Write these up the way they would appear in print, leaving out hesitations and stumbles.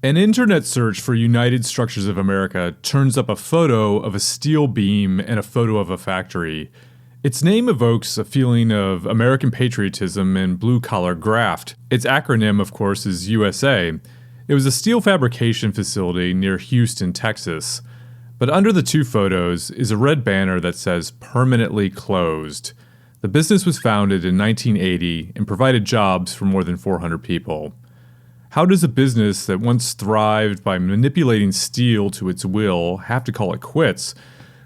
An internet search for United Structures of America turns up a photo of a steel beam and a photo of a factory. Its name evokes a feeling of American patriotism and blue-collar graft. Its acronym, of course, is USA. It was a steel fabrication facility near Houston, Texas. But under the two photos is a red banner that says permanently closed. The business was founded in 1980 and provided jobs for more than 400 people. How does a business that once thrived by manipulating steel to its will have to call it quits?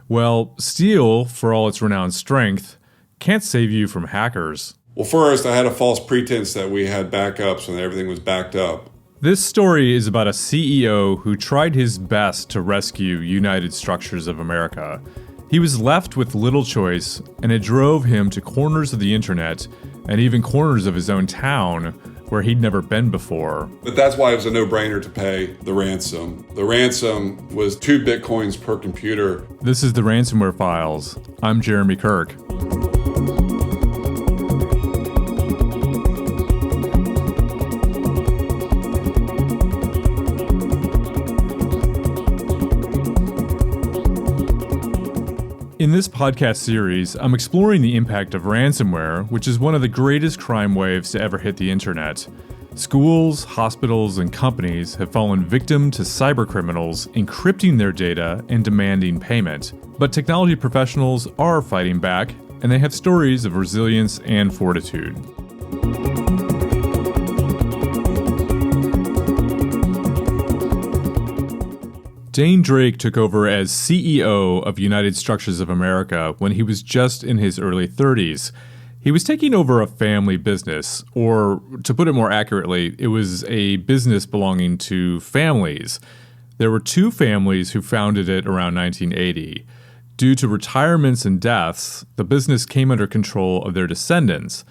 Well, steel, for all its renowned strength, can't save you from hackers. Well, first, I had a false pretense that we had backups and everything was backed up. This story is about a CEO who tried his best to rescue United Structures of America. He was left with little choice, and it drove him to corners of the internet and even corners of his own town where he'd never been before. But that's why it was a no-brainer to pay the ransom. The ransom was 2 Bitcoins per computer. This is the Ransomware Files. I'm Jeremy Kirk. In this podcast series, I'm exploring the impact of ransomware, which is one of the greatest crime waves to ever hit the internet. Schools, hospitals, and companies have fallen victim to cybercriminals encrypting their data and demanding payment. But technology professionals are fighting back, and they have stories of resilience and fortitude. Dain Drake took over as CEO of United Structures of America when he was just in his early 30s. He was taking over a family business, or to put it more accurately, it was a business belonging to families. There were 2 families who founded it around 1980. Due to retirements and deaths, the business came under control of their descendants.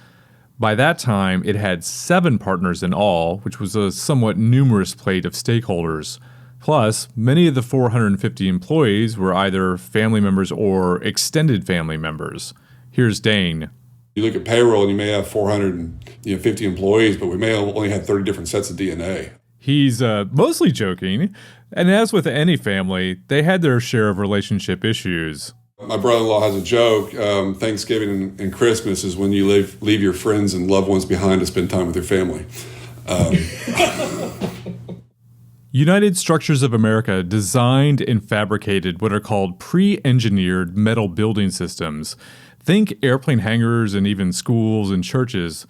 By that time, it had 7 partners in all, which was a somewhat numerous plate of stakeholders. Plus, many of the 450 employees were either family members or extended family members. Here's Dain. You look at payroll and you may have 450 employees, but we may only have 30 different sets of DNA. He's mostly joking, and as with any family, they had their share of relationship issues. My brother-in-law has a joke, Thanksgiving and Christmas is when you leave your friends and loved ones behind to spend time with your family. United Structures of America designed and fabricated what are called pre-engineered metal building systems. Think airplane hangars and even schools and churches.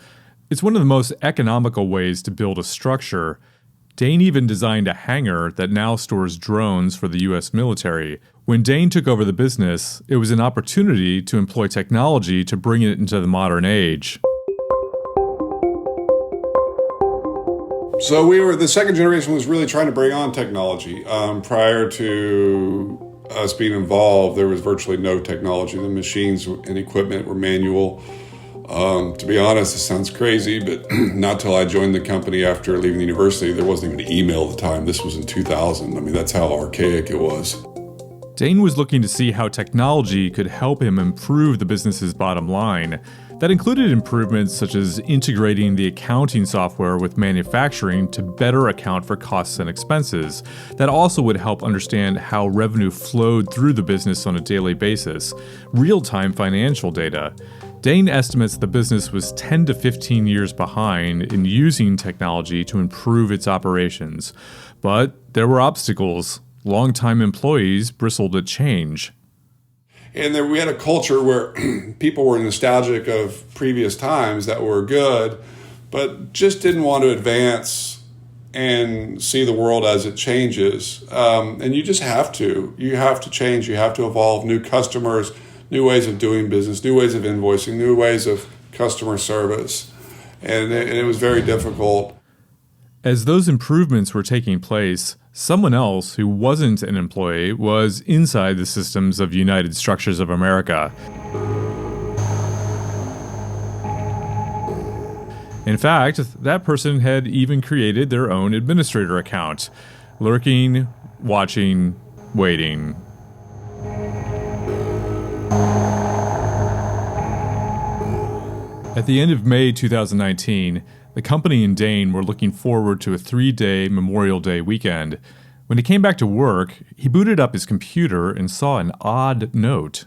It's one of the most economical ways to build a structure. Dain even designed a hangar that now stores drones for the US military. When Dain took over the business, it was an opportunity to employ technology to bring it into the modern age. So the second generation was really trying to bring on technology. Prior to us being involved, there was virtually no technology. The machines and equipment were manual. To be honest, it sounds crazy, but not till I joined the company after leaving the university. There wasn't even email at the time. This was in 2000. I mean, that's how archaic it was. Dain was looking to see how technology could help him improve the business's bottom line. That included improvements such as integrating the accounting software with manufacturing to better account for costs and expenses. That also would help understand how revenue flowed through the business on a daily basis. Real-time financial data. Dain estimates the business was 10 to 15 years behind in using technology to improve its operations. But there were obstacles. Longtime employees bristled at change. And we had a culture where people were nostalgic of previous times that were good, but just didn't want to advance and see the world as it changes. And you just have to. You have to change. You have to evolve. New customers, new ways of doing business, new ways of invoicing, new ways of customer service. And it was very difficult. As those improvements were taking place, someone else who wasn't an employee was inside the systems of United Structures of America. In fact, that person had even created their own administrator account, lurking, watching, waiting. At the end of May 2019, The company and Dain were looking forward to a 3-day Memorial Day weekend. When he came back to work, he booted up his computer and saw an odd note.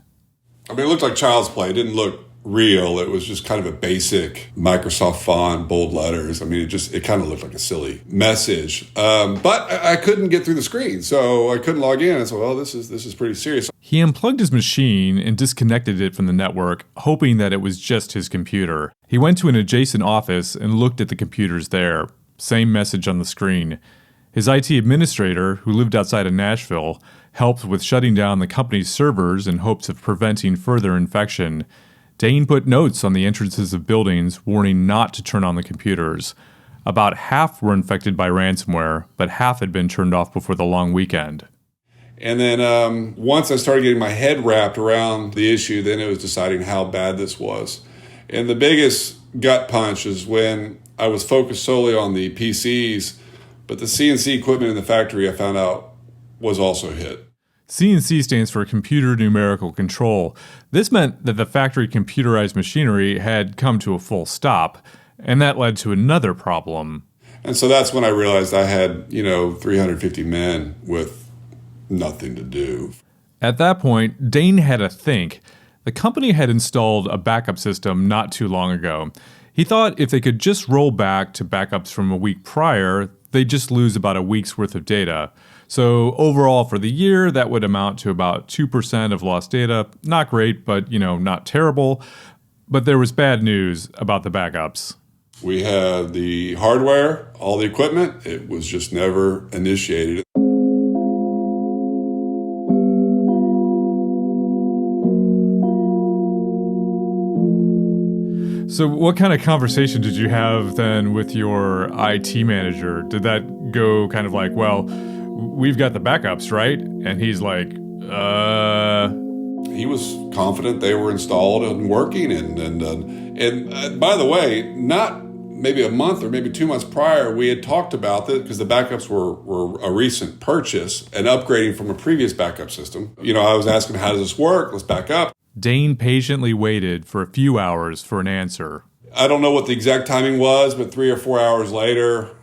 I mean, it looked like child's play. It didn't look real. It was just kind of a basic Microsoft font, bold letters. I mean, it kind of looked like a silly message. But I couldn't get through the screen, so I couldn't log in. And so, well, this is pretty serious. He unplugged his machine and disconnected it from the network, hoping that it was just his computer. He went to an adjacent office and looked at the computers there. Same message on the screen. His IT administrator, who lived outside of Nashville, helped with shutting down the company's servers in hopes of preventing further infection. Dain put notes on the entrances of buildings warning not to turn on the computers. About half were infected by ransomware, but half had been turned off before the long weekend. And then once I started getting my head wrapped around the issue, then it was deciding how bad this was. And the biggest gut punch is when I was focused solely on the PCs, but the CNC equipment in the factory I found out was also hit. CNC stands for Computer Numerical Control. This meant that the factory computerized machinery had come to a full stop, and that led to another problem. And so that's when I realized I had, 350 men with nothing to do. At that point, Dain had to think. The company had installed a backup system not too long ago. He thought if they could just roll back to backups from a week prior, they'd just lose about a week's worth of data. So overall for the year, that would amount to about 2% of lost data. Not great, but not terrible. But there was bad news about the backups. We had the hardware, all the equipment. It was just never initiated. So what kind of conversation did you have then with your IT manager? Did that go kind of like, well, we've got the backups, right? And he's like, He was confident they were installed and working. And by the way, not maybe a month or maybe 2 months prior, we had talked about that because the backups were a recent purchase and upgrading from a previous backup system. I was asking, how does this work? Let's back up. Dain patiently waited for a few hours for an answer. I don't know what the exact timing was, but 3 or 4 hours later,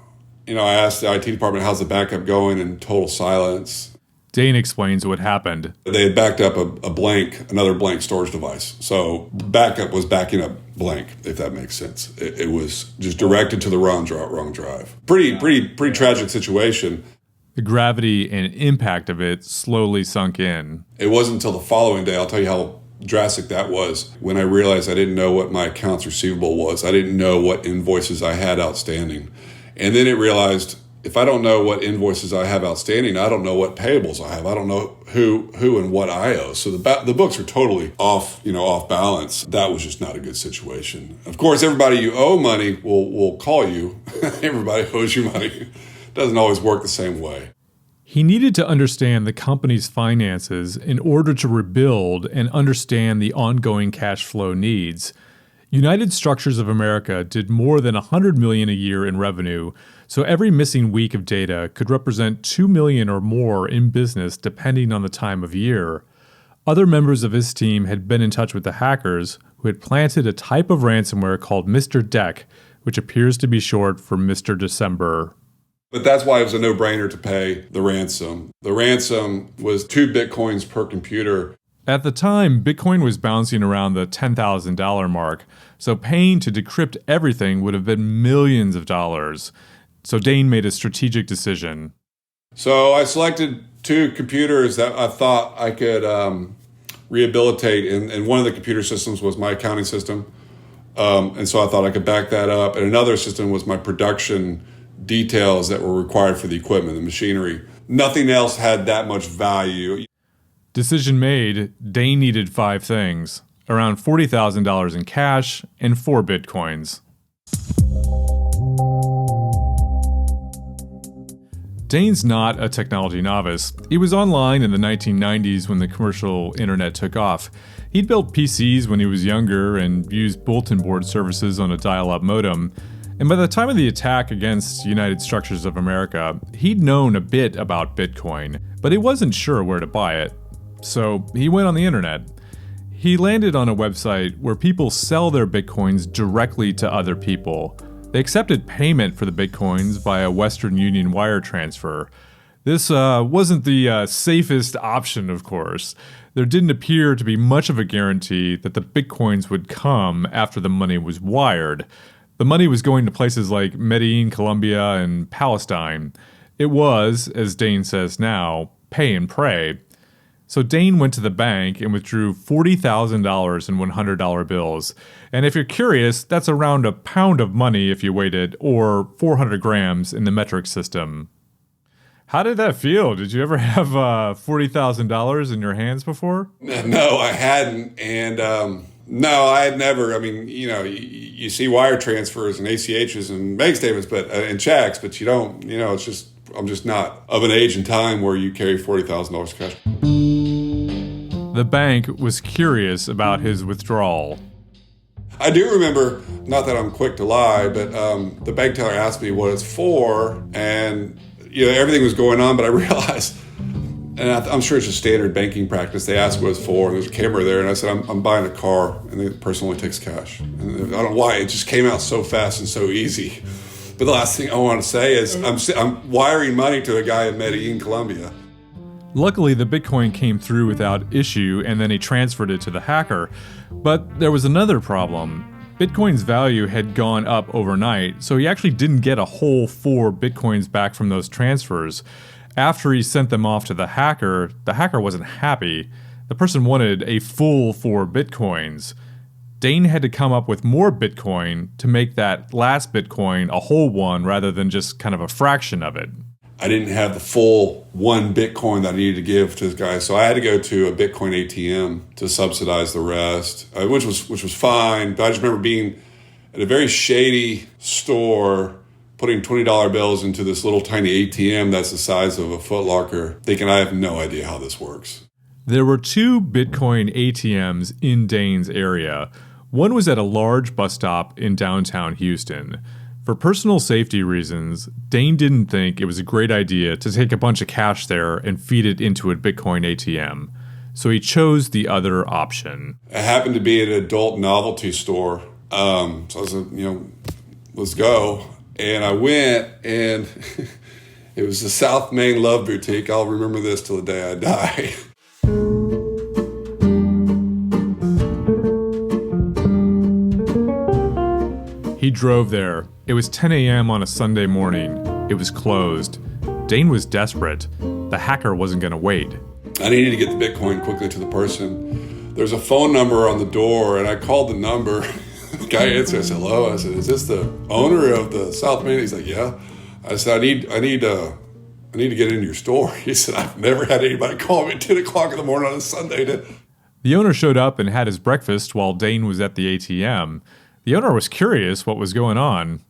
I asked the IT department, how's the backup going? And total silence. Dain explains what happened. They had backed up another blank storage device. So backup was backing up blank, if that makes sense. It was just directed to the wrong drive. Pretty tragic situation. The gravity and impact of it slowly sunk in. It wasn't until the following day, I'll tell you how drastic that was, when I realized I didn't know what my accounts receivable was. I didn't know what invoices I had outstanding. And then it realized, if I don't know what invoices I have outstanding, I don't know what payables I have. I don't know who and what I owe. So the books are totally off balance. That was just not a good situation. Of course, everybody you owe money will call you. Everybody owes you money. It doesn't always work the same way. He needed to understand the company's finances in order to rebuild and understand the ongoing cash flow needs. United Structures of America did more than $100 million a year in revenue, so every missing week of data could represent $2 million or more in business depending on the time of year. Other members of his team had been in touch with the hackers who had planted a type of ransomware called Mr. Deck, which appears to be short for Mr. December. But that's why it was a no-brainer to pay the ransom. The ransom was 2 Bitcoins per computer. At the time, Bitcoin was bouncing around the $10,000 mark, so paying to decrypt everything would have been millions of dollars. So Dain made a strategic decision. So I selected 2 computers that I thought I could rehabilitate, and one of the computer systems was my accounting system. And so I thought I could back that up. And another system was my production details that were required for the equipment, the machinery. Nothing else had that much value. Decision made, Dain needed 5 things: around $40,000 in cash and 4 Bitcoins. Dain's not a technology novice. He was online in the 1990s when the commercial internet took off. He'd built PCs when he was younger and used bulletin board services on a dial-up modem. And by the time of the attack against United Structures of America, he'd known a bit about Bitcoin, but he wasn't sure where to buy it. So he went on the internet. He landed on a website where people sell their Bitcoins directly to other people. They accepted payment for the Bitcoins via Western Union wire transfer. This wasn't the safest option, of course. There didn't appear to be much of a guarantee that the Bitcoins would come after the money was wired. The money was going to places like Medellin, Colombia, and Palestine. It was, as Dain says now, pay and pray. So Dain went to the bank and withdrew $40,000 in $100 bills. And if you're curious, that's around a pound of money if you weighed it, or 400 grams in the metric system. How did that feel? Did you ever have $40,000 in your hands before? No, I hadn't. And no, I had never. I mean, you see wire transfers and ACHs and bank statements, but and checks, but you don't, it's just, I'm just not of an age and time where you carry $40,000 cash. The bank was curious about his withdrawal. I do remember, not that I'm quick to lie, but the bank teller asked me what it's for, and everything was going on, but I realized, and I'm sure it's just standard banking practice, they asked what it's for, and there's a camera there, and I said, I'm buying a car, and the person only takes cash. And I don't know why, it just came out so fast and so easy. But the last thing I want to say is I'm wiring money to a guy in Medellin, Colombia. Luckily, the Bitcoin came through without issue, and then he transferred it to the hacker. But there was another problem. Bitcoin's value had gone up overnight, so he actually didn't get a whole 4 Bitcoins back from those transfers. After he sent them off to the hacker wasn't happy. The person wanted a full 4 Bitcoins. Dain had to come up with more Bitcoin to make that last Bitcoin a whole one rather than just kind of a fraction of it. I didn't have the full 1 Bitcoin that I needed to give to this guy, so I had to go to a Bitcoin ATM to subsidize the rest, which was fine. But I just remember being at a very shady store, putting $20 bills into this little tiny ATM that's the size of a Foot Locker, thinking I have no idea how this works. There were 2 Bitcoin ATMs in Dain's area. One was at a large bus stop in downtown Houston. For personal safety reasons, Dain didn't think it was a great idea to take a bunch of cash there and feed it into a Bitcoin ATM. So he chose the other option. It happened to be an adult novelty store. So I was like, let's go. And I went, and it was the South Main Love Boutique. I'll remember this till the day I die. He drove there. It was 10 a.m. on a Sunday morning. It was closed. Dain was desperate. The hacker wasn't going to wait. I needed to get the Bitcoin quickly to the person. There's a phone number on the door, and I called the number. The guy answered. I said, hello. I said, is this the owner of the South Main? He's like, yeah. I said, I need to get into your store. He said, I've never had anybody call me at 10 o'clock in the morning on a Sunday. The owner showed up and had his breakfast while Dain was at the ATM. The owner was curious what was going on.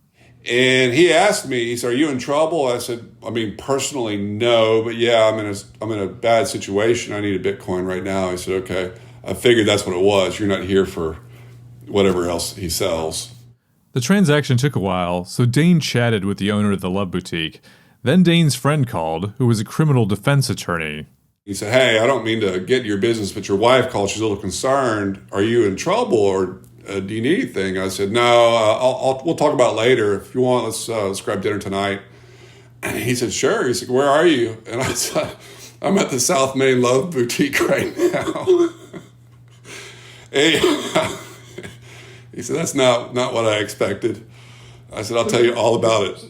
And he asked me, he said, are you in trouble? I said, personally, no, but yeah, I'm in a bad situation. I need a Bitcoin right now. He said, okay. I figured that's what it was. You're not here for whatever else he sells. The transaction took a while, so Dain chatted with the owner of the Love Boutique. Then Dain's friend called, who was a criminal defense attorney. He said, hey, I don't mean to get in your business, but your wife called. She's a little concerned. Are you in trouble, or do you need anything? I said, no, we'll talk about it later. If you want, let's grab dinner tonight. And he said, sure. He said, where are you? And I said, I'm at the South Main Love Boutique right now. He said, that's not what I expected. I said, I'll tell you all about it.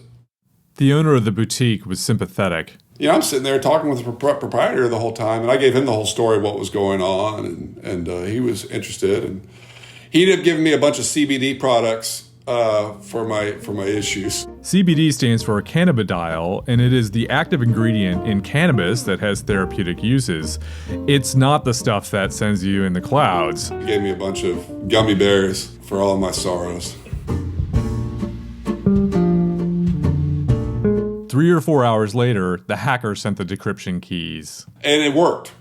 The owner of the boutique was sympathetic. I'm sitting there talking with the proprietor the whole time, and I gave him the whole story of what was going on, and he was interested, and he ended up giving me a bunch of CBD products for my issues. CBD stands for cannabidiol, and it is the active ingredient in cannabis that has therapeutic uses. It's not the stuff that sends you in the clouds. He gave me a bunch of gummy bears for all of my sorrows. 3 or 4 hours later, the hacker sent the decryption keys. And it worked.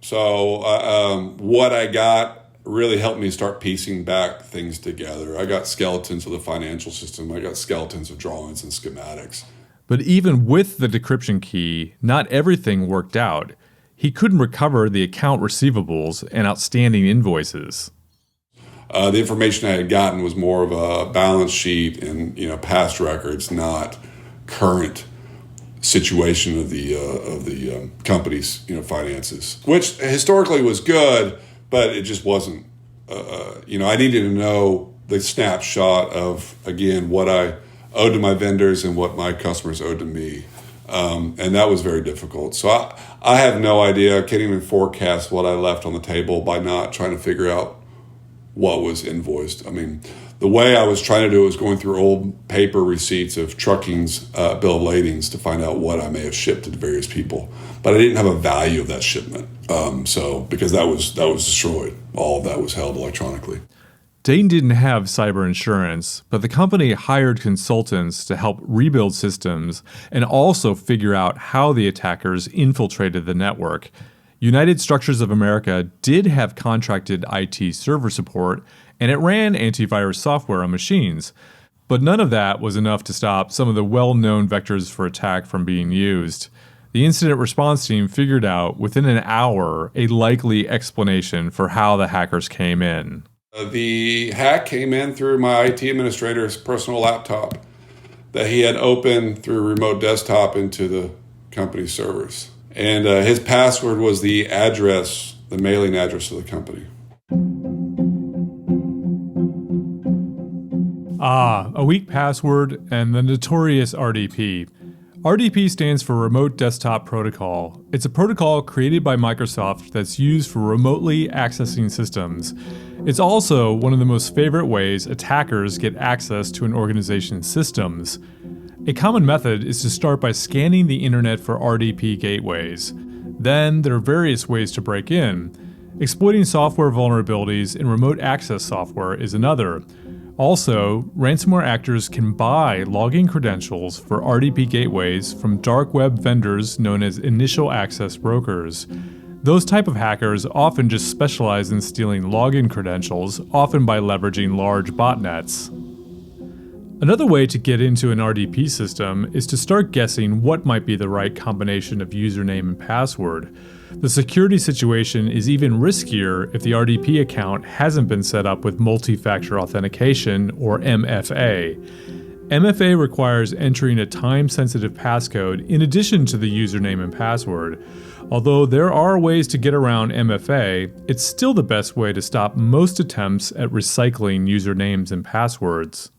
So what I got really helped me start piecing back things together. I got skeletons of the financial system. I got skeletons of drawings and schematics. But even with the decryption key, not everything worked out. He couldn't recover the account receivables and outstanding invoices. The information I had gotten was more of a balance sheet and past records, not current situation of the company's finances, which historically was good, but it just wasn't. I needed to know the snapshot of, again, what I owed to my vendors and what my customers owed to me. And that was very difficult. So I have no idea. I can't even forecast what I left on the table by not trying to figure out what was invoiced. I mean, the way I was trying to do it was going through old paper receipts of trucking's bill of ladings to find out what I may have shipped to various people. But I didn't have a value of that shipment. Because that was destroyed. All of that was held electronically. Dain didn't have cyber insurance, but the company hired consultants to help rebuild systems and also figure out how the attackers infiltrated the network. United Structures of America did have contracted IT server support, and it ran antivirus software on machines. But none of that was enough to stop some of the well-known vectors for attack from being used. The incident response team figured out within an hour a likely explanation for how the hackers came in. The hack came in through my IT administrator's personal laptop that he had opened through a remote desktop into the company's servers. And his password was the mailing address of the company. A weak password and the notorious RDP. RDP stands for Remote Desktop Protocol. It's a protocol created by Microsoft that's used for remotely accessing systems. It's also one of the most favorite ways attackers get access to an organization's systems. A common method is to start by scanning the internet for RDP gateways. Then there are various ways to break in. Exploiting software vulnerabilities in remote access software is another. Also, ransomware actors can buy login credentials for RDP gateways from dark web vendors known as initial access brokers. Those type of hackers often just specialize in stealing login credentials, often by leveraging large botnets. Another way to get into an RDP system is to start guessing what might be the right combination of username and password. The security situation is even riskier if the RDP account hasn't been set up with multi-factor authentication, or MFA. MFA requires entering a time-sensitive passcode in addition to the username and password. Although there are ways to get around MFA, it's still the best way to stop most attempts at recycling usernames and passwords.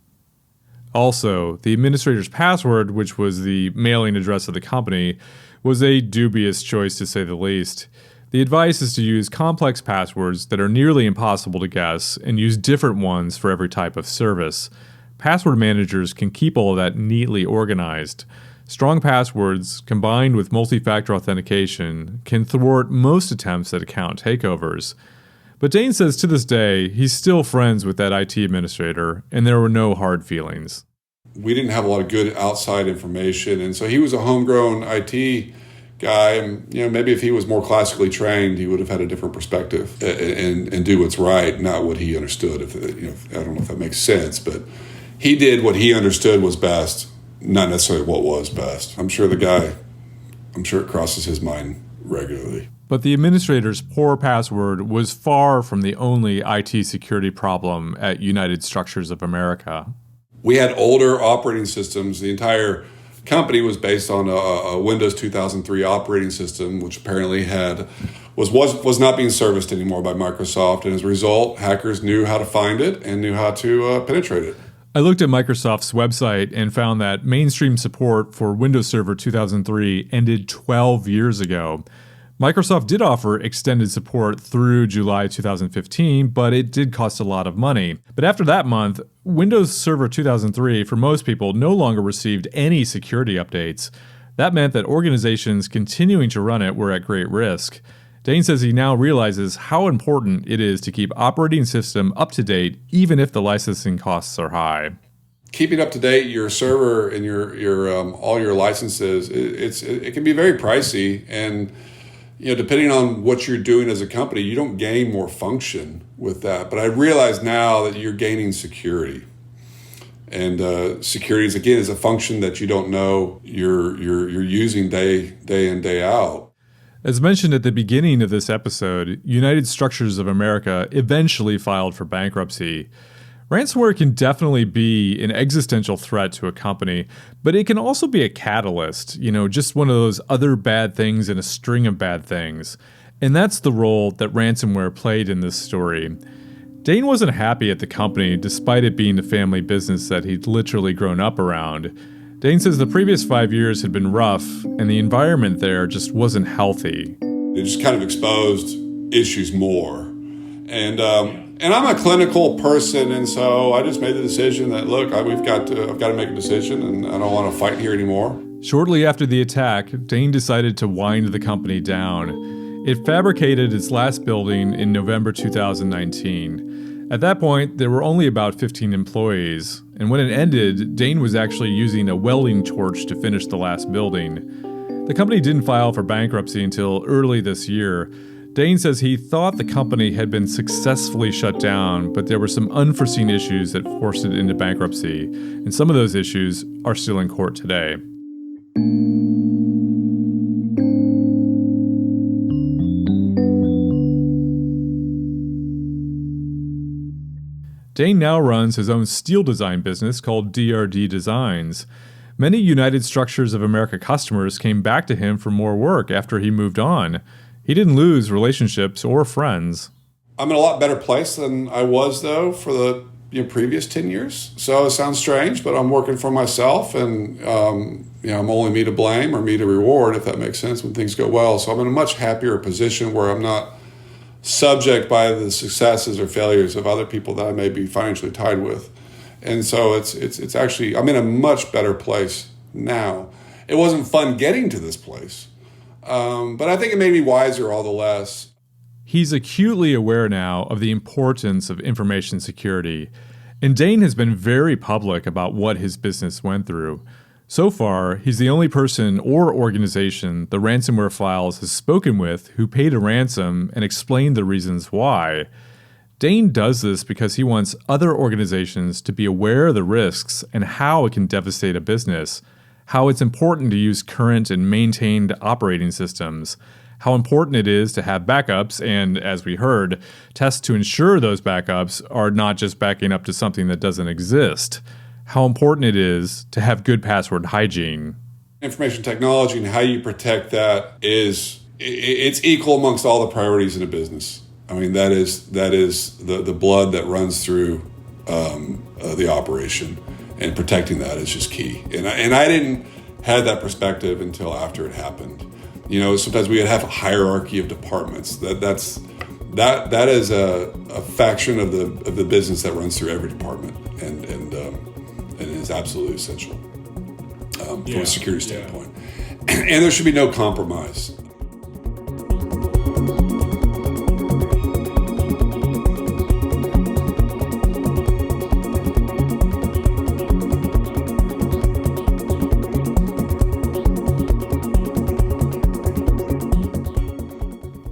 Also, the administrator's password, which was the mailing address of the company, was a dubious choice to say the least. The advice is to use complex passwords that are nearly impossible to guess and use different ones for every type of service. Password managers can keep all of that neatly organized. Strong passwords, combined with multi-factor authentication, can thwart most attempts at account takeovers. But Dain says to this day, he's still friends with that IT administrator, and there were no hard feelings. We didn't have a lot of good outside information, and so he was a homegrown IT guy, and maybe if he was more classically trained, he would have had a different perspective and do what's right, not what he understood. I don't know if that makes sense, but he did what he understood was best, not necessarily what was best. I'm sure it crosses his mind regularly. But the administrator's poor password was far from the only IT security problem at United Structures of America. We had older operating systems. The entire company was based on a Windows 2003 operating system, which apparently was not being serviced anymore by Microsoft. And as a result, hackers knew how to find it and knew how to penetrate it. I looked at Microsoft's website and found that mainstream support for Windows Server 2003 ended 12 years ago. Microsoft did offer extended support through July 2015, but it did cost a lot of money. But after that month, Windows Server 2003, for most people, no longer received any security updates. That meant that organizations continuing to run it were at great risk. Dain says he now realizes how important it is to keep operating system up to date, even if the licensing costs are high. Keeping up to date your server and your all your licenses, it can be very pricey, and depending on what you're doing as a company, you don't gain more function with that. But I realize now that you're gaining security. And security is a function that you don't know you're using day in, day out. As mentioned at the beginning of this episode, United Structures of America eventually filed for bankruptcy. Ransomware can definitely be an existential threat to a company, but it can also be a catalyst, just one of those other bad things in a string of bad things. And that's the role that ransomware played in this story. Dain wasn't happy at the company despite it being the family business that he'd literally grown up around. Dain says the previous 5 years had been rough, and the environment there just wasn't healthy. It just kind of exposed issues more. And I'm a clinical person, and so I just made the decision that, look, I've got to make a decision, and I don't want to fight here anymore. Shortly after the attack, Dain decided to wind the company down. It fabricated its last building in November 2019. At that point, there were only about 15 employees, and when it ended, Dain was actually using a welding torch to finish the last building. The company didn't file for bankruptcy until early this year. Dain says he thought the company had been successfully shut down, but there were some unforeseen issues that forced it into bankruptcy, and some of those issues are still in court today. Dain now runs his own steel design business called DRD Designs. Many United Structures of America customers came back to him for more work after he moved on. He didn't lose relationships or friends. I'm in a lot better place than I was, though, for the previous 10 years. So it sounds strange, but I'm working for myself, and I'm only me to blame or me to reward, if that makes sense, when things go well. So I'm in a much happier position where I'm not subject by the successes or failures of other people that I may be financially tied with. And so it's actually, I'm in a much better place now. It wasn't fun getting to this place, but I think it made me wiser all the less. He's acutely aware now of the importance of information security, and Dain has been very public about what his business went through. So far, he's the only person or organization the Ransomware Files has spoken with who paid a ransom and explained the reasons why. Dain does this because he wants other organizations to be aware of the risks and how it can devastate a business, how it's important to use current and maintained operating systems, how important it is to have backups and, as we heard, tests to ensure those backups are not just backing up to something that doesn't exist, how important it is to have good password hygiene. Information technology and how you protect that it's equal amongst all the priorities in a business. I mean, that is the blood that runs through the operation, and protecting that is just key. And I didn't have that perspective until after it happened. Sometimes we would have a hierarchy of departments. That is a faction of the business that runs through every department, and it is absolutely essential from a security standpoint. And there should be no compromise.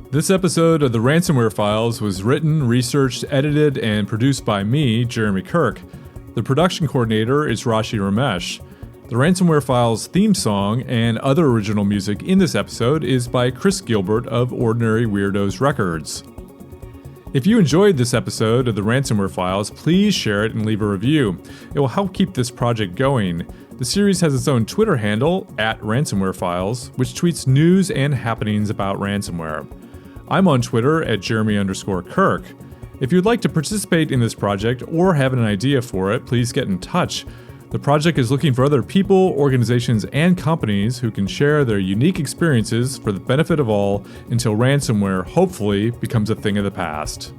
This episode of the Ransomware Files was written, researched, edited, and produced by me, Jeremy Kirk. The production coordinator is Ramesh. The Ransomware Files theme song and other original music in this episode is by Chris Gilbert of Ordinary Weirdos Records. If you enjoyed this episode of the Ransomware Files, please share it and leave a review. It will help keep this project going. The series has its own Twitter handle, @RansomwareFiles, which tweets news and happenings about ransomware. I'm on Twitter @Jeremy_Kirk. If you'd like to participate in this project or have an idea for it, please get in touch. The project is looking for other people, organizations, and companies who can share their unique experiences for the benefit of all until ransomware hopefully becomes a thing of the past.